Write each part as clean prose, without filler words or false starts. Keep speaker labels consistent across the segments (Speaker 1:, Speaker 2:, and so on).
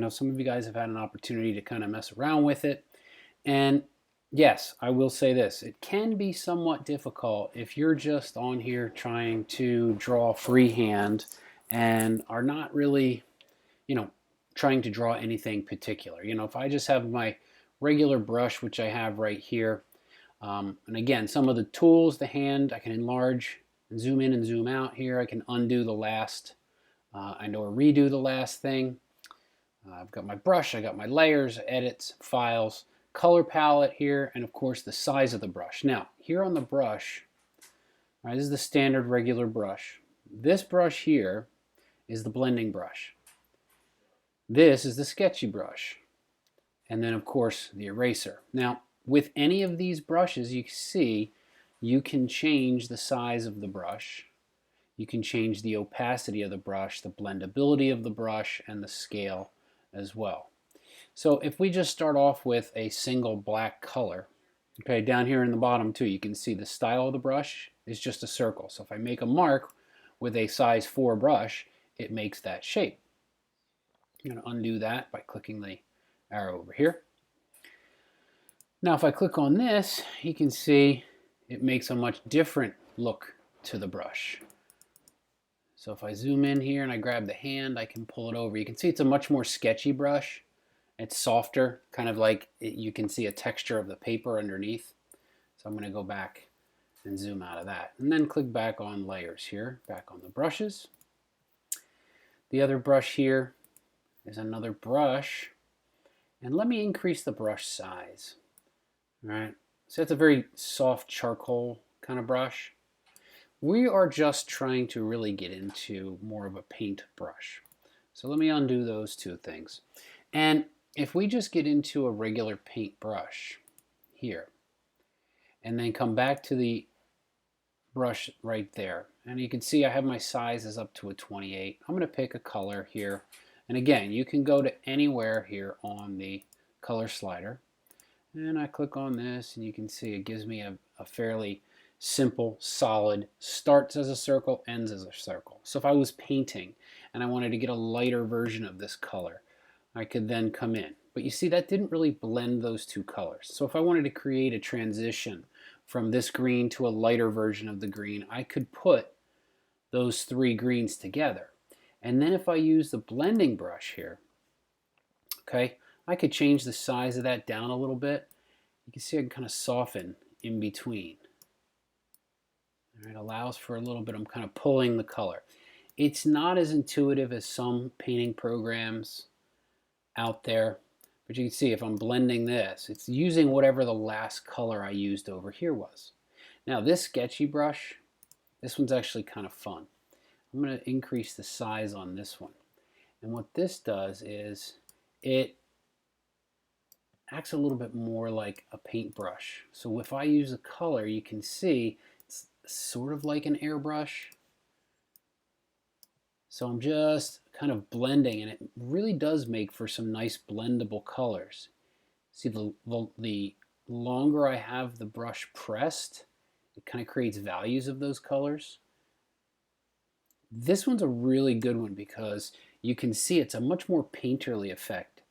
Speaker 1: know, some of you guys have had an opportunity to kind of mess around with it. And yes, I will say this, it can be somewhat difficult if you're just on here trying to draw freehand and are not really, you know, trying to draw anything particular. You know, if I just have my regular brush, which I have right here, and again, some of the tools, the hand, I can enlarge and zoom in and zoom out here. I can undo the last, or redo the last thing. I've got my brush, I got my layers, edits, files, color palette here, and of course the size of the brush. Now, here on the brush, all right, this is the standard regular brush. This brush here is the blending brush. This is the sketchy brush. And then of course the eraser. Now, with any of these brushes, you see you can change the size of the brush. You can change the opacity of the brush, the blendability of the brush, and the scale as well. So if we just start off with a single black color, okay, down here in the bottom too, you can see the style of the brush is just a circle. So if I make a mark with a size 4 brush, it makes that shape. I'm going to undo that by clicking the arrow over here. Now if I click on this, you can see it makes a much different look to the brush. So if I zoom in here and I grab the hand, I can pull it over. You can see it's a much more sketchy brush. It's softer, kind of like you can see a texture of the paper underneath. So I'm going to go back and zoom out of that. And then click back on layers here, back on the brushes. The other brush here is another brush. And let me increase the brush size. All right, so it's a very soft charcoal kind of brush. We are just trying to really get into more of a paint brush. So let me undo those two things. And if we just get into a regular paint brush here, and then come back to the brush right there, and you can see I have my sizes up to a 28. I'm going to pick a color here. And again, you can go to anywhere here on the color slider. And I click on this, and you can see it gives me a fairly simple, solid, starts as a circle, ends as a circle. So if I was painting and I wanted to get a lighter version of this color, I could then come in. But you see that didn't really blend those two colors. So if I wanted to create a transition from this green to a lighter version of the green, I could put those three greens together. And then if I use the blending brush here, okay, I could change the size of that down a little bit. You can see I can kind of soften in between. It allows for a little bit, I'm kind of pulling the color. It's not as intuitive as some painting programs out there, but you can see if I'm blending this, it's using whatever the last color I used over here was. Now this sketchy brush, this one's actually kind of fun. I'm going to increase the size on this one. And what this does is it acts a little bit more like a paintbrush. So if I use a color, you can see it's sort of like an airbrush. So I'm just kind of blending, and it really does make for some nice blendable colors. See, the longer I have the brush pressed, it kind of creates values of those colors. This one's a really good one because you can see it's a much more painterly effect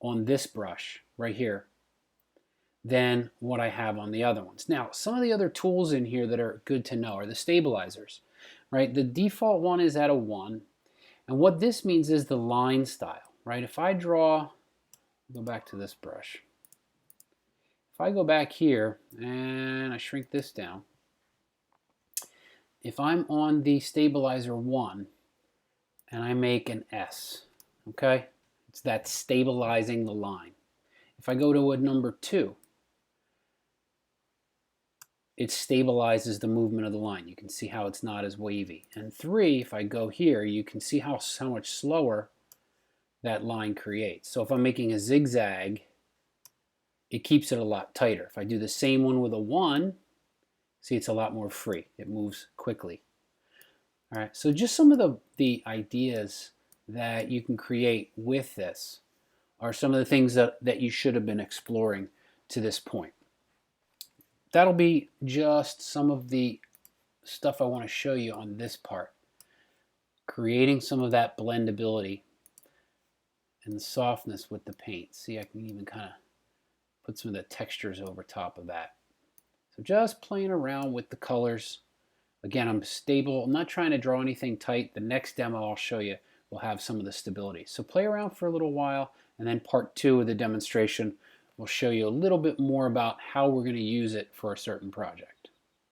Speaker 1: on this brush right here than what I have on the other ones. Now, some of the other tools in here that are good to know are the stabilizers, right? The default one is at a 1, and what this means is the line style, right? If I draw, go back to this brush. If I go back here and I shrink this down, if I'm on the stabilizer 1 and I make an S, okay? It's that stabilizing the line. If I go to a number 2, it stabilizes the movement of the line. You can see how it's not as wavy. And 3, if I go here, you can see how much slower that line creates. So if I'm making a zigzag, it keeps it a lot tighter. If I do the same one with a 1, see, it's a lot more free. It moves quickly. All right, so just some of the ideas that you can create with this are some of the things that you should have been exploring to this point. That'll be just some of the stuff I want to show you on this part. Creating some of that blendability and the softness with the paint. See, I can even kind of put some of the textures over top of that. So just playing around with the colors. Again, I'm stable. I'm not trying to draw anything tight. The next demo I'll show you will have some of the stability. So play around for a little while, and then part 2 of the demonstration will show you a little bit more about how we're going to use it for a certain project.